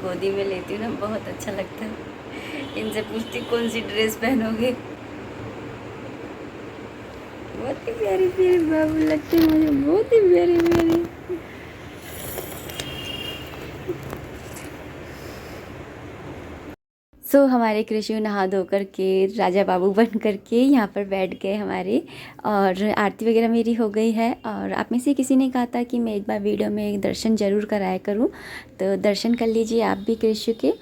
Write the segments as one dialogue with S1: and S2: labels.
S1: गोदी में लेती हूँ ना बहुत अच्छा लगता है। इनसे पूछती कौन सी ड्रेस पहनोगे। बहुत ही प्यारी प्यारी बाबू लगते हैं मुझे, बहुत ही प्यारी प्यारी। हमारे कृष्ण नहा धो कर के राजा बाबू बन कर के यहाँ पर बैठ गए हमारे, और आरती वगैरह मेरी हो गई है। और आप में से किसी ने कहा था कि मैं एक बार वीडियो में दर्शन ज़रूर कराया करूँ, तो दर्शन कर लीजिए आप भी कृष्ण के।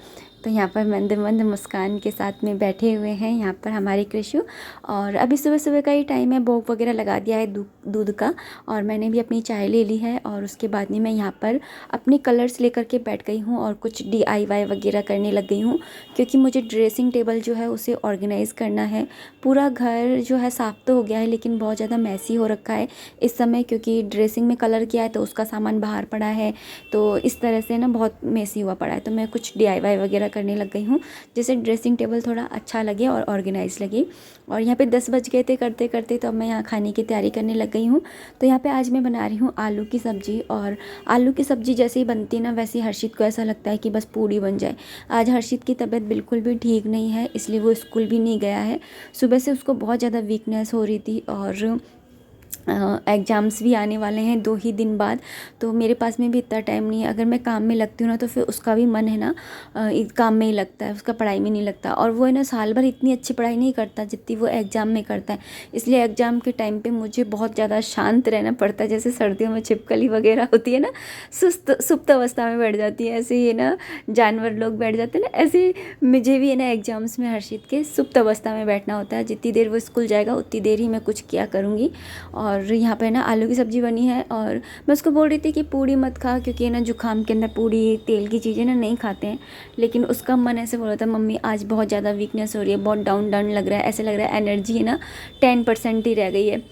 S1: तो यहाँ पर मंद मंद मुस्कान के साथ में बैठे हुए हैं यहाँ पर हमारे कृष्ण। और अभी सुबह सुबह का ही टाइम है, भोग वगैरह लगा दिया है दूध का, और मैंने भी अपनी चाय ले ली है। और उसके बाद में मैं यहाँ पर अपने कलर्स लेकर के बैठ गई हूँ और कुछ DIY वगैरह करने लग गई हूँ, क्योंकि मुझे ड्रेसिंग टेबल जो है उसे ऑर्गेनाइज़ करना है। पूरा घर जो है साफ़ तो हो गया है, लेकिन बहुत ज़्यादा मैसी हो रखा है इस समय, क्योंकि ड्रेसिंग में कलर किया है तो उसका सामान बाहर पड़ा है। तो इस तरह से ना बहुत मैसी हुआ पड़ा है, तो मैं कुछ DIY वगैरह करने लग गई हूँ, जिससे ड्रेसिंग टेबल थोड़ा अच्छा लगे और ऑर्गेनाइज लगे। और यहाँ पे 10 बज गए थे करते करते, तो अब मैं यहाँ खाने की तैयारी करने लग गई हूँ। तो यहाँ पे आज मैं बना रही हूँ आलू की सब्ज़ी, और आलू की सब्ज़ी जैसे ही बनती है ना, वैसे ही हर्षित को ऐसा लगता है कि बस पूड़ी बन जाए। आज हर्षित की तबीयत बिल्कुल भी ठीक नहीं है, इसलिए वो स्कूल भी नहीं गया है। सुबह से उसको बहुत ज़्यादा वीकनेस हो रही थी, और एग्ज़ाम्स भी आने वाले हैं 2 ही दिन बाद। तो मेरे पास में भी इतना टाइम नहीं है। अगर मैं काम में लगती हूँ ना, तो फिर उसका भी मन है ना काम में ही लगता है, उसका पढ़ाई में नहीं लगता। और वो है ना साल भर इतनी अच्छी पढ़ाई नहीं करता जितनी वो एग्ज़ाम में करता है। इसलिए एग्ज़ाम के टाइम पे मुझे बहुत ज़्यादा शांत रहना पड़ता है। जैसे सर्दियों में छिपकली वगैरह होती है ना, सुप्त अवस्था में बैठ जाती है, ऐसे ही है ना जानवर लोग बैठ जाते हैं ना, ऐसे मुझे भी है ना एग्ज़ाम्स में हर्षित के सुप्त अवस्था में बैठना होता है। जितनी देर वो स्कूल जाएगा उतनी देर ही मैं कुछ किया करूँगी। और यहाँ पे ना आलू की सब्ज़ी बनी है, और मैं उसको बोल रही थी कि पूड़ी मत खा, क्योंकि ना जुकाम के अंदर पूड़ी तेल की चीज़ें ना नहीं खाते हैं। लेकिन उसका मन ऐसे बोल रहा था, मम्मी आज बहुत ज़्यादा वीकनेस हो रही है, बहुत डाउन डाउन लग रहा है, ऐसे लग रहा है एनर्जी है ना 10% ही रह गई है।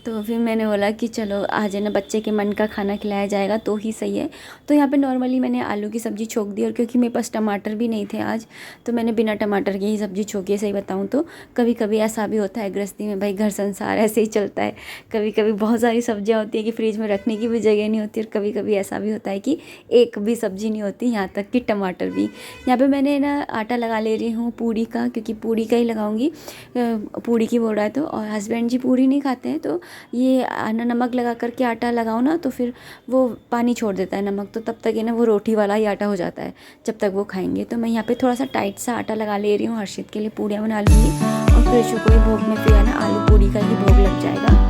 S1: तो फिर मैंने बोला कि चलो आज है ना बच्चे के मन का खाना खिलाया जाएगा तो ही सही है। तो यहाँ पे नॉर्मली मैंने आलू की सब्ज़ी छोंक दी, और क्योंकि मेरे पास टमाटर भी नहीं थे आज, तो मैंने बिना टमाटर की ही सब्ज़ी छोंकी। सही बताऊँ तो कभी कभी ऐसा भी होता है गृहस्थी में, भाई घर संसार ऐसे ही चलता है। कभी कभी बहुत सारी सब्जियाँ होती है कि फ्रिज में रखने की भी जगह नहीं होती, और कभी कभी ऐसा भी होता है कि एक भी सब्ज़ी नहीं होती, यहाँ तक कि टमाटर भी। यहाँ पर मैंने ना आटा लगा ले रही हूँ पूड़ी का, क्योंकि पूड़ी का ही लगाऊँगी। पूड़ी की बोल रहा है तो, और हस्बैंड जी पूड़ी नहीं खाते हैं, तो ये नमक लगा करके आटा लगाओ ना, तो फिर वो पानी छोड़ देता है नमक, तो तब तक ये ना वो रोटी वाला ही आटा हो जाता है जब तक वो खाएंगे। तो मैं यहाँ पे थोड़ा सा टाइट सा आटा लगा ले रही हूँ, हर्षित के लिए पूड़ियाँ बना लूँगी, और फिर शुरू को भोग में फिर है ना आलू पूड़ी का ही भोग लग जाएगा।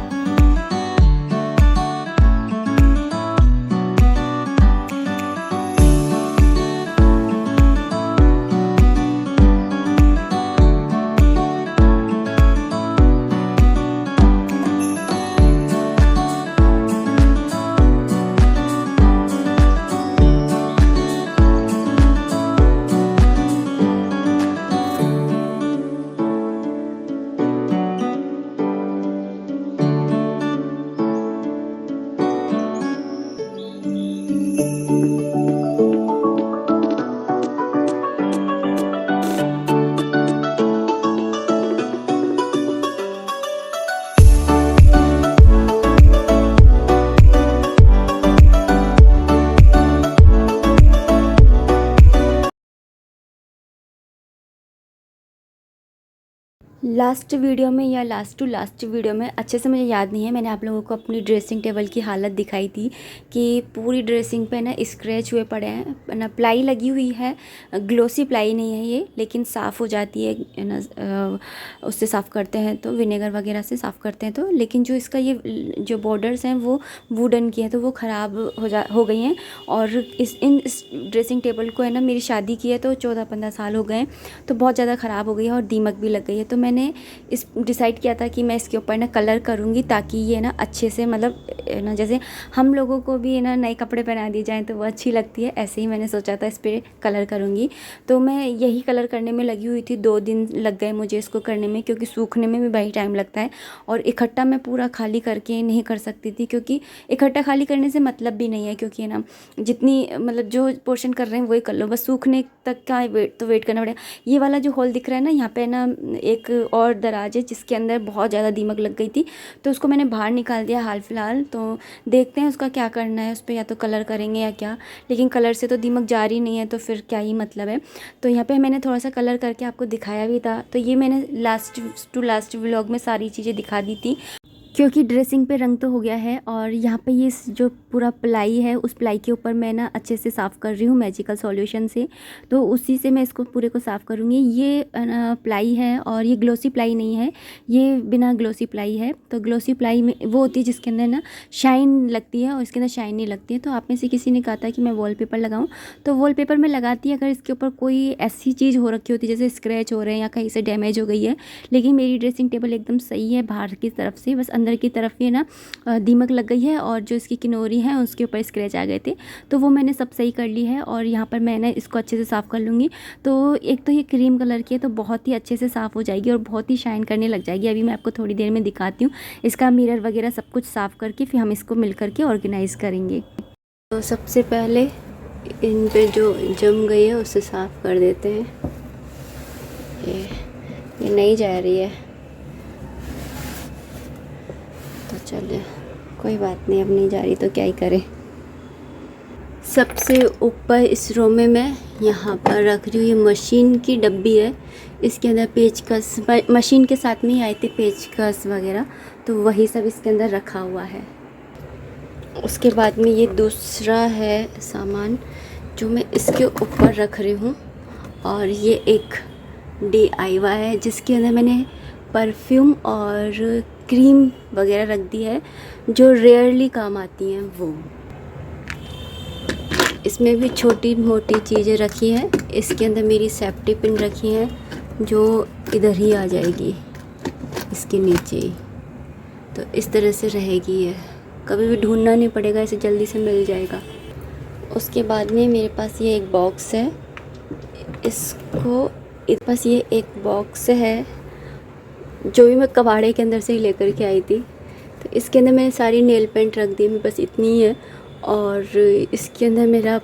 S1: लास्ट वीडियो में या लास्ट टू लास्ट वीडियो में अच्छे से मुझे याद नहीं है, मैंने आप लोगों को अपनी ड्रेसिंग टेबल की हालत दिखाई थी कि पूरी ड्रेसिंग पे ना स्क्रैच हुए पड़े हैं ना। प्लाई लगी हुई है, ग्लोसी प्लाई नहीं है ये, लेकिन साफ़ हो जाती है ना, उससे साफ़ करते हैं तो विनेगर वगैरह से साफ़ करते हैं तो। लेकिन जो इसका ये जो बॉर्डर्स हैं वो वुडन की हैं, तो वो ख़राब हो गई हैं। और इस ड्रेसिंग टेबल को है ना, मेरी शादी की है तो 14-15 साल हो गए हैं, तो बहुत ज़्यादा ख़राब हो गई है और दीमक भी लग गई है। तो मैंने इस डिसाइड किया था कि मैं इसके ऊपर ना कलर करूँगी, ताकि ये ना अच्छे से मतलब ना जैसे हम लोगों को भी ना नए कपड़े पहना दिए जाएँ तो वो अच्छी लगती है, ऐसे ही मैंने सोचा था इस पर कलर करूँगी। तो मैं यही कलर करने में लगी हुई थी, 2 दिन लग गए मुझे इसको करने में, क्योंकि सूखने में भी भाई टाइम लगता है। और इकट्ठा मैं पूरा खाली करके नहीं कर सकती थी, क्योंकि इकट्ठा खाली करने से मतलब भी नहीं है, क्योंकि ना जितनी मतलब जो पोर्शन कर रहे हैं वही कर लो, बस सूखने तक का वेट करना पड़ेगा। ये वाला जो होल दिख रहा है ना, यहाँ पे ना एक और दराज है जिसके अंदर बहुत ज़्यादा दीमक लग गई थी, तो उसको मैंने बाहर निकाल दिया हाल फ़िलहाल। तो देखते हैं उसका क्या करना है, उस पर या तो कलर करेंगे या क्या, लेकिन कलर से तो दीमक जा रही नहीं है तो फिर क्या ही मतलब है। तो यहाँ पे मैंने थोड़ा सा कलर करके आपको दिखाया भी था, तो ये मैंने लास्ट टू लास्ट व्लॉग में सारी चीज़ें दिखा दी थी, क्योंकि ड्रेसिंग पे रंग तो हो गया है। और यहाँ पे ये जो पूरा प्लाई है, उस प्लाई के ऊपर मैं ना अच्छे से साफ़ कर रही हूँ मैजिकल सॉल्यूशन से, तो उसी से मैं इसको पूरे को साफ़ करूँगी। ये प्लाई है और ये ग्लोसी प्लाई नहीं है, ये बिना ग्लोसी प्लाई है। तो ग्लोसी प्लाई में वो होती है जिसके अंदर ना शाइन लगती है और इसके अंदर शाइन नहीं लगती है। तो आप में से किसी ने कहा था कि मैं वॉलपेपर लगाऊँ, तो वॉलपेपर में लगाती है अगर इसके ऊपर कोई ऐसी चीज़ हो रखी होती है जैसे स्क्रैच हो रहे हैं या कहीं से डैमेज हो गई है। लेकिन मेरी ड्रेसिंग टेबल एकदम सही है बाहर की तरफ से, बस अंदर की तरफ ही ना दीमक लग गई है और जो इसकी किनोरी है उसके ऊपर स्क्रैच आ गए थे, तो वो मैंने सब सही कर ली है। और यहाँ पर मैंने इसको अच्छे से साफ़ कर लूँगी। तो एक तो ये क्रीम कलर की है तो बहुत ही अच्छे से साफ़ हो जाएगी और बहुत ही शाइन करने लग जाएगी। अभी मैं आपको थोड़ी देर में दिखाती हूँ इसका मिरर वगैरह सब कुछ साफ़ करके, फिर हम इसको मिल करके ऑर्गेनाइज़ करेंगे। तो सबसे पहले इन पे जो जम गई है उसे साफ़ कर देते हैं। ये नहीं जा रही है तो चलिए कोई बात नहीं, अब नहीं जा रही तो क्या ही करें। सबसे ऊपर इस रो में मैं यहाँ पर रख रही हूँ, ये मशीन की डब्बी है, इसके अंदर पेचकस मशीन के साथ में ही आए थे पेचकस वगैरह, तो वही सब इसके अंदर रखा हुआ है। उसके बाद में ये दूसरा है सामान जो मैं इसके ऊपर रख रही हूँ, और ये एक DIY है जिसके अंदर मैंने परफ्यूम और क्रीम वगैरह रख दी है जो रेयरली काम आती हैं वो। इसमें भी छोटी मोटी चीज़ें रखी हैं। इसके अंदर मेरी सेफ्टी पिन रखी हैं जो इधर ही आ जाएगी इसके नीचे ही, तो इस तरह से रहेगी ये, कभी भी ढूंढना नहीं पड़ेगा, इसे जल्दी से मिल जाएगा। उसके बाद में मेरे पास ये एक बॉक्स है, इसको पास ये एक बॉक्स है जो भी मैं कबाड़े के अंदर से ही लेकर के आई थी। तो इसके अंदर मैंने सारी नेल पेंट रख दी, मेरे पास इतनी ही है। और इसके अंदर मेरा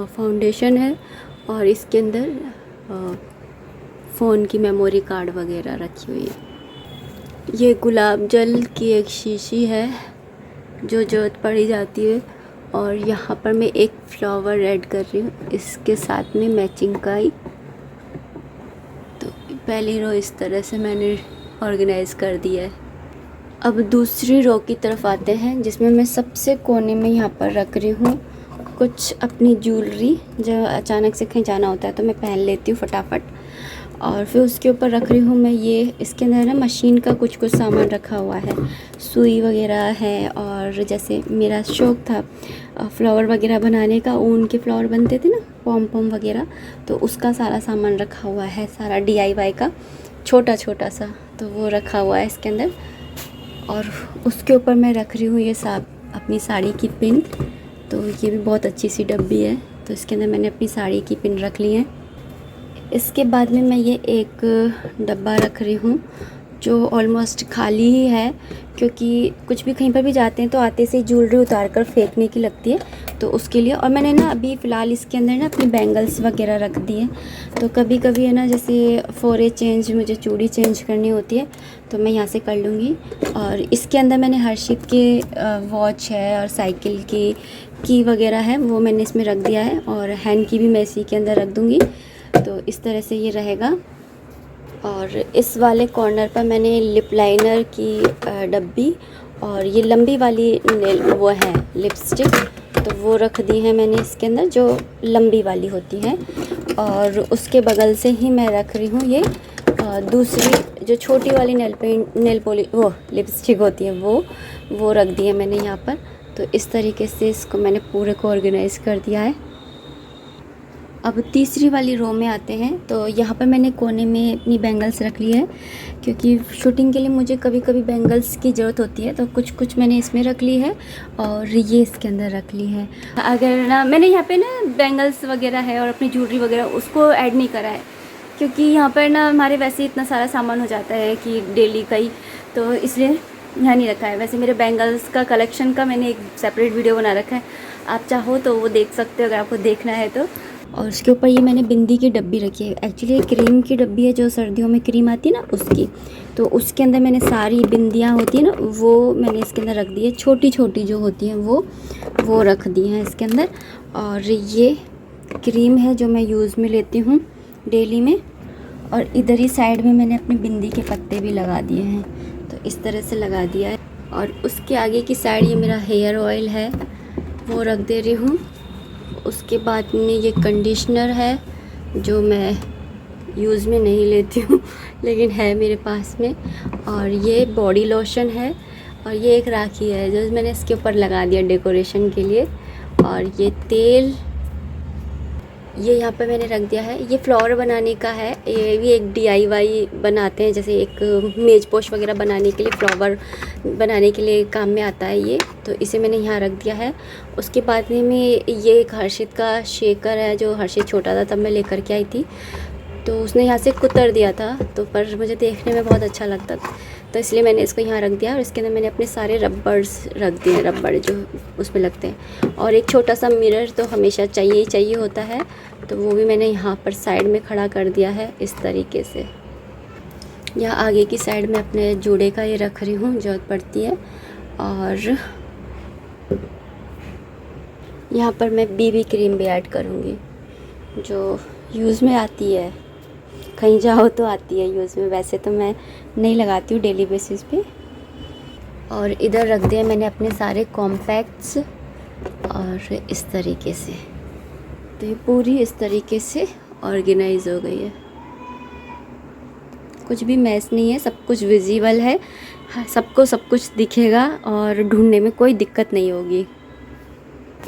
S1: फाउंडेशन है और इसके अंदर फ़ोन की मेमोरी कार्ड वगैरह रखी हुई है। ये गुलाब जल की एक शीशी है जो ज़रूरत पड़ी जाती है, और यहाँ पर मैं एक फ्लावर ऐड कर रही हूँ इसके साथ में मैचिंग का ही। तो पहली रो इस तरह से मैंने ऑर्गेनाइज़ कर दिया है। अब दूसरी रो की तरफ आते हैं जिसमें मैं सबसे कोने में यहाँ पर रख रही हूँ कुछ अपनी ज्वेलरी, जो अचानक से कहीं जाना होता है तो मैं पहन लेती हूँ फटाफट। और फिर उसके ऊपर रख रही हूँ मैं ये, इसके अंदर ना मशीन का कुछ सामान रखा हुआ है, सुई वगैरह है, और जैसे मेरा शौक़ था फ्लावर वगैरह बनाने का, ऊन के फ्लावर बनते थे ना पॉम पॉम वगैरह, तो उसका सारा सामान रखा हुआ है, सारा DIY का छोटा छोटा सा, तो वो रखा हुआ है इसके अंदर। और उसके ऊपर मैं रख रही हूँ ये अपनी साड़ी की पिन, तो ये भी बहुत अच्छी सी डब्बी है, तो इसके अंदर मैंने अपनी साड़ी की पिन रख ली है। इसके बाद में मैं ये एक डब्बा रख रही हूँ जो ऑलमोस्ट खाली ही है, क्योंकि कुछ भी कहीं पर भी जाते हैं तो आते से ज्वेलरी उतार कर फेंकने की लगती है, तो उसके लिए। और मैंने ना अभी फ़िलहाल इसके अंदर ना अपनी बैंगल्स वगैरह रख दी है, तो कभी कभी है ना जैसे फोरे चेंज, मुझे चूड़ी चेंज करनी होती है तो मैं यहाँ से कर लूँगी। और इसके अंदर मैंने हर्षित के वॉच है और साइकिल की वगैरह है वो मैंने इसमें रख दिया है, और हैंड की भी मैं इसी के अंदर रख दूँगी। तो इस तरह से ये रहेगा। और इस वाले कॉर्नर पर मैंने लिप लाइनर की डब्बी और ये लंबी वाली वो है लिपस्टिक, तो वो रख दी है मैंने इसके अंदर जो लंबी वाली होती है। और उसके बगल से ही मैं रख रही हूँ ये दूसरी जो छोटी वाली नेल पॉलिश वो लिपस्टिक होती है वो रख दी है मैंने यहाँ पर। तो इस तरीके से इसको मैंने पूरे को ऑर्गेनाइज़ कर दिया है। अब तीसरी वाली रो में आते हैं, तो यहाँ पर मैंने कोने में अपनी बैंगल्स रख ली है, क्योंकि शूटिंग के लिए मुझे कभी कभी बैंगल्स की ज़रूरत होती है, तो कुछ मैंने इसमें रख ली है और ये इसके अंदर रख ली है। अगर ना मैंने यहाँ पे ना बैंगल्स वगैरह है और अपनी ज्वेलरी वगैरह उसको ऐड नहीं करा है, क्योंकि यहाँ पर ना हमारे वैसे इतना सारा सामान हो जाता है कि डेली का ही, तो इसलिए यहाँ नहीं रखा है। वैसे मेरे बैंगल्स का कलेक्शन का मैंने एक सेपरेट वीडियो बना रखा है, आप चाहो तो वो देख सकते हो अगर आपको देखना है तो। और उसके ऊपर ये मैंने बिंदी की डब्बी रखी है। एक्चुअली ये क्रीम की डब्बी है, जो सर्दियों में क्रीम आती है ना उसकी। तो उसके अंदर मैंने सारी बिंदियाँ होती है ना, वो मैंने इसके अंदर रख दी है। छोटी छोटी जो होती हैं वो रख दी हैं इसके अंदर। और ये क्रीम है जो मैं यूज़ में लेती हूँ डेली में। और इधर ही साइड में मैंने अपनी बिंदी के पत्ते भी लगा दिए हैं, तो इस तरह से लगा दिया है। और उसके आगे की साइड ये मेरा हेयर ऑयल है, वो रख दे रही हूँ। उसके बाद में ये कंडीशनर है जो मैं यूज़ में नहीं लेती हूँ लेकिन है मेरे पास में। और ये बॉडी लोशन है, और ये एक राखी है जो मैंने इसके ऊपर लगा दिया डेकोरेशन के लिए। और ये तेल ये यहाँ पर मैंने रख दिया है। ये फ्लावर बनाने का है, ये भी एक DIY बनाते हैं, जैसे एक मेज पोश वगैरह बनाने के लिए, फ्लावर बनाने के लिए काम में आता है ये। तो इसे मैंने यहाँ रख दिया है। उसके बाद में ये एक हर्षित का शेकर है, जो हर्षित छोटा था तब मैं लेकर के आई थी, तो उसने यहाँ से कुतर दिया था, तो पर मुझे देखने में बहुत अच्छा लगता था, तो इसलिए मैंने इसको यहाँ रख दिया। और इसके अंदर मैंने अपने सारे रबर्स रख दिए, रबड़ जो उसमें लगते हैं। और एक छोटा सा मिरर तो हमेशा चाहिए ही चाहिए होता है, तो वो भी मैंने यहाँ पर साइड में खड़ा कर दिया है इस तरीके से। यहाँ आगे की साइड में अपने जूड़े का ये रख रही हूँ, जरूरत पड़ती है। और यहाँ पर मैं BB क्रीम भी ऐड करूँगी, जो यूज़ में आती है, कहीं जाओ तो आती है यूज़ में। वैसे तो मैं नहीं लगाती हूँ डेली बेसिस पे। और इधर रख दिए मैंने अपने सारे कॉम्पैक्ट्स, और इस तरीके से, तो ये पूरी इस तरीके से ऑर्गेनाइज हो गई है। कुछ भी मैस नहीं है, सब कुछ विजिबल है, सबको सब कुछ दिखेगा और ढूंढने में कोई दिक्कत नहीं होगी।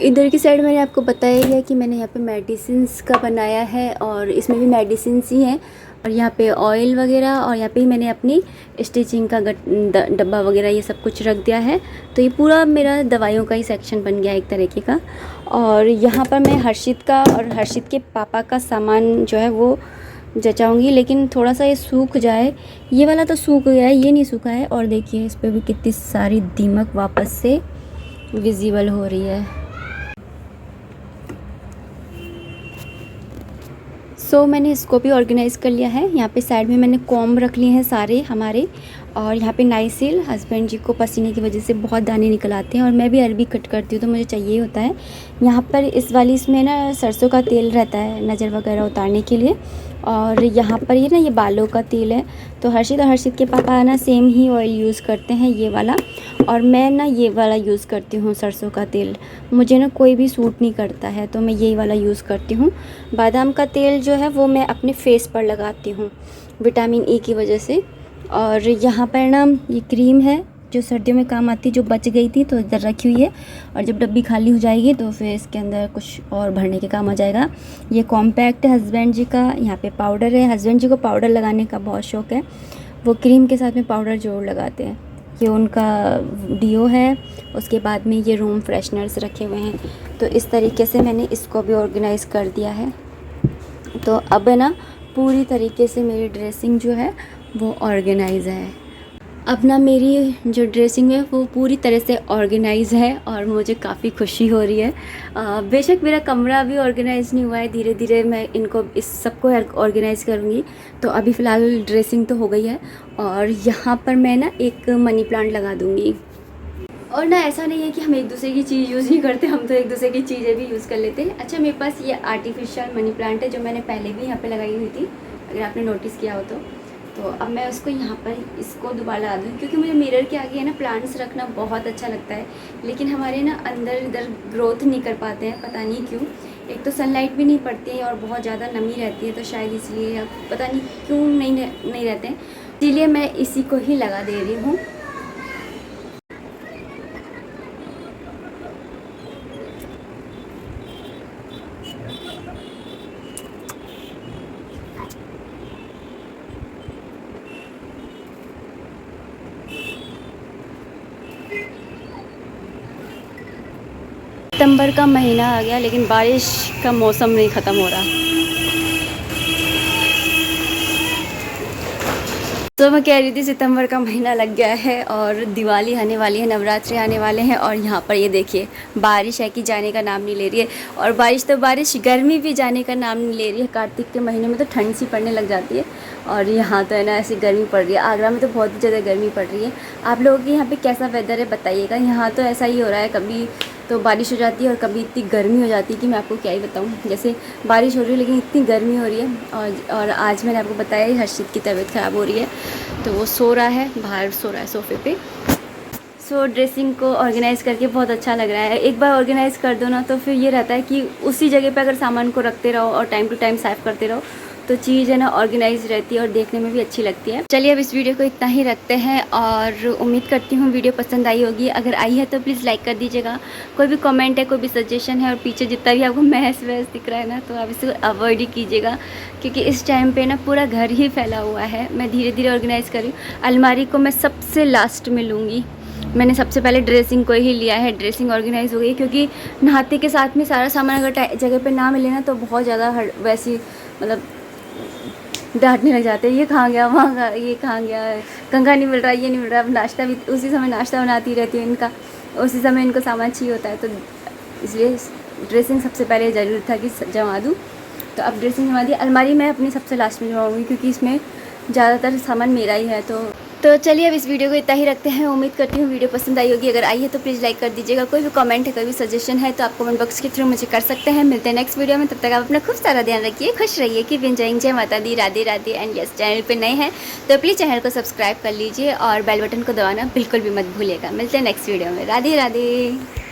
S1: इधर की साइड मैंने आपको बताया ही है कि मैंने यहाँ पे मेडिसिन्स का बनाया है, और इसमें भी मेडिसिन्स ही हैं। और यहाँ पे ऑयल वगैरह, और यहाँ पे ही मैंने अपनी स्टिचिंग का डब्बा वगैरह ये सब कुछ रख दिया है। तो ये पूरा मेरा दवाइयों का ही सेक्शन बन गया एक तरीके का। और यहाँ पर मैं हर्षित का और हर्षित के पापा का सामान जो है वो जचाऊँगी, लेकिन थोड़ा सा ये सूख जाए। ये वाला तो सूख गया है, ये नहीं सूखा है। और देखिए इस पर भी कितनी सारी दीमक वापस से विजिबल हो रही है। मैंने इसको भी ऑर्गेनाइज़ कर लिया है। यहाँ पे साइड में मैंने कॉम्ब रख लिए हैं सारे हमारे। और यहाँ पे नाइसिल, हस्बैंड जी को पसीने की वजह से बहुत दाने निकल आते हैं, और मैं भी अरबी कट करती हूँ तो मुझे चाहिए होता है। यहाँ पर इस वाली इसमें ना सरसों का तेल रहता है नज़र वगैरह उतारने के लिए। और यहाँ पर ये ना ये बालों का तेल है। तो हर्षित और हर्षित के पापा ना सेम ही ऑयल यूज़ करते हैं, ये वाला। और मैं ना ये वाला यूज़ करती हूँ सरसों का तेल। मुझे ना कोई भी सूट नहीं करता है, तो मैं यही वाला यूज़ करती हूँ। बादाम का तेल जो है वो मैं अपने फेस पर लगाती हूँ विटामिन E की वजह से। और यहाँ पर ना ये क्रीम है जो सर्दियों में काम आती है, जो बच गई थी तो इधर रखी हुई है। और जब डब्बी खाली हो जाएगी तो फिर इसके अंदर कुछ और भरने के काम आ जाएगा। ये कॉम्पैक्ट है हस्बैंड जी का। यहाँ पे पाउडर है, हस्बैंड जी को पाउडर लगाने का बहुत शौक़ है, वो क्रीम के साथ में पाउडर ज़रूर लगाते हैं। ये उनका डीओ है। उसके बाद में ये रूम फ्रेशनर्स रखे हुए हैं। तो इस तरीके से मैंने इसको भी ऑर्गेनाइज़ कर दिया है। तो अब है ना पूरी तरीके से मेरी ड्रेसिंग जो है वो ऑर्गेनाइज़ है। अब ना मेरी जो ड्रेसिंग है वो पूरी तरह से ऑर्गेनाइज़ है, और मुझे काफ़ी खुशी हो रही है। बेशक मेरा कमरा अभी ऑर्गेनाइज़ नहीं हुआ है, धीरे धीरे मैं इनको इस सबको ऑर्गेनाइज़ करूँगी। तो अभी फ़िलहाल ड्रेसिंग तो हो गई है। और यहाँ पर मैं ना एक मनी प्लांट लगा दूँगी। और ना ऐसा नहीं है कि हम एक दूसरे की चीज़ यूज़ नहीं करते, हम तो एक दूसरे की चीज़ें भी यूज़ कर लेते हैं। अच्छा, मेरे पास ये आर्टिफिशियल मनी प्लांट है जो मैंने पहले भी यहाँ पे लगाई हुई थी, अगर आपने नोटिस किया हो तो अब मैं उसको यहाँ पर इसको दोबारा लगा दूँ, क्योंकि मुझे मिरर के आगे है ना प्लांट्स रखना बहुत अच्छा लगता है, लेकिन हमारे ना अंदर इधर ग्रोथ नहीं कर पाते हैं, पता नहीं क्यों। एक तो सनलाइट भी नहीं पड़ती है और बहुत ज़्यादा नमी रहती है, तो शायद इसलिए पता नहीं क्यों नहीं रहते हैं, इसीलिए मैं इसी को ही लगा दे रही हूँ। सितंबर का महीना आ गया, लेकिन बारिश का मौसम नहीं ख़त्म हो रहा। तो मैं कह रही थी सितंबर का महीना लग गया है और दिवाली आने वाली है, नवरात्रि आने वाले हैं और यहाँ पर ये देखिए बारिश है कि जाने का नाम नहीं ले रही है। और बारिश तो बारिश, गर्मी भी जाने का नाम नहीं ले रही है। कार्तिक के महीने में तो ठंड सी पड़ने लग जाती है और यहाँ तो है ना ऐसी गर्मी पड़ रही है। आगरा में तो बहुत ही ज़्यादा गर्मी पड़ रही है। आप लोगों के यहाँ पर कैसा वेदर है बताइएगा। यहाँ तो ऐसा ही हो रहा है, कभी तो बारिश हो जाती है और कभी इतनी गर्मी हो जाती है कि मैं आपको क्या ही बताऊँ। जैसे बारिश हो रही है लेकिन इतनी गर्मी हो रही है। और आज मैंने आपको बताया ही हर्षित की तबीयत ख़राब हो रही है, तो वो सो रहा है, बाहर सो रहा है सोफे पे। सो ड्रेसिंग को ऑर्गेनाइज़ करके बहुत अच्छा लग रहा है। एक बार ऑर्गेनाइज़ कर दो ना तो फिर ये रहता है कि उसी जगह पे अगर सामान को रखते रहो और टाइम टू टाइम साफ़ करते रहो तो चीज़ है ना ऑर्गेनाइज रहती है और देखने में भी अच्छी लगती है। चलिए अब इस वीडियो को इतना ही रखते हैं और उम्मीद करती हूँ वीडियो पसंद आई होगी। अगर आई है तो प्लीज़ लाइक कर दीजिएगा। कोई भी कमेंट है, कोई भी सजेशन है और पीछे जितना भी आपको महस वहस दिख रहा है ना तो आप इसको अवॉइड ही कीजिएगा, क्योंकि इस टाइम पे ना पूरा घर ही फैला हुआ है। मैं धीरे धीरे ऑर्गेनाइज़ कर रही हूँ। अलमारी को मैं सबसे लास्ट में लूँगी। मैंने सबसे पहले ड्रेसिंग को ही लिया है। ड्रेसिंग ऑर्गेनाइज़ हो गई क्योंकि नहाते के साथ में सारा सामान अगर जगह पे ना मिले ना तो बहुत ज़्यादा वैसी मतलब डांटने लग जाते हैं, ये कहाँ गया, वहाँ का ये कहाँ गया, कंघा नहीं मिल रहा, ये नहीं मिल रहा। अब नाश्ता भी उसी समय नाश्ता बनाती रहती हूँ इनका, उसी समय इनको सामान चाहिए होता है, तो इसलिए ड्रेसिंग सबसे पहले ज़रूर था कि जमा दूँ। तो अब ड्रेसिंग जमा दी। अलमारी मैं अपनी सबसे लास्ट में जमाऊँगी क्योंकि इसमें ज़्यादातर सामान मेरा ही है। तो चलिए अब इस वीडियो को इतना ही रखते हैं। उम्मीद करती हूँ वीडियो पसंद आई होगी। अगर आई है तो प्लीज़ लाइक कर दीजिएगा। कोई भी कमेंट है, कोई भी सजेशन है तो आप कमेंट बॉक्स के थ्रू मुझे कर सकते हैं। मिलते हैं नेक्स्ट वीडियो में, तब तक आप अपना खूब सारा ध्यान रखिए, खुश रहिए, कीप एंजॉयिंग। जय माता दी, Radhe Radhe. And yes, channel पर नए हैं तो प्लीज़ चैनल को सब्सक्राइब कर लीजिए और बेल बटन को दबाना बिल्कुल भी मत भूलिएगा। मिलते हैं नेक्स्ट वीडियो में। राधे राधे।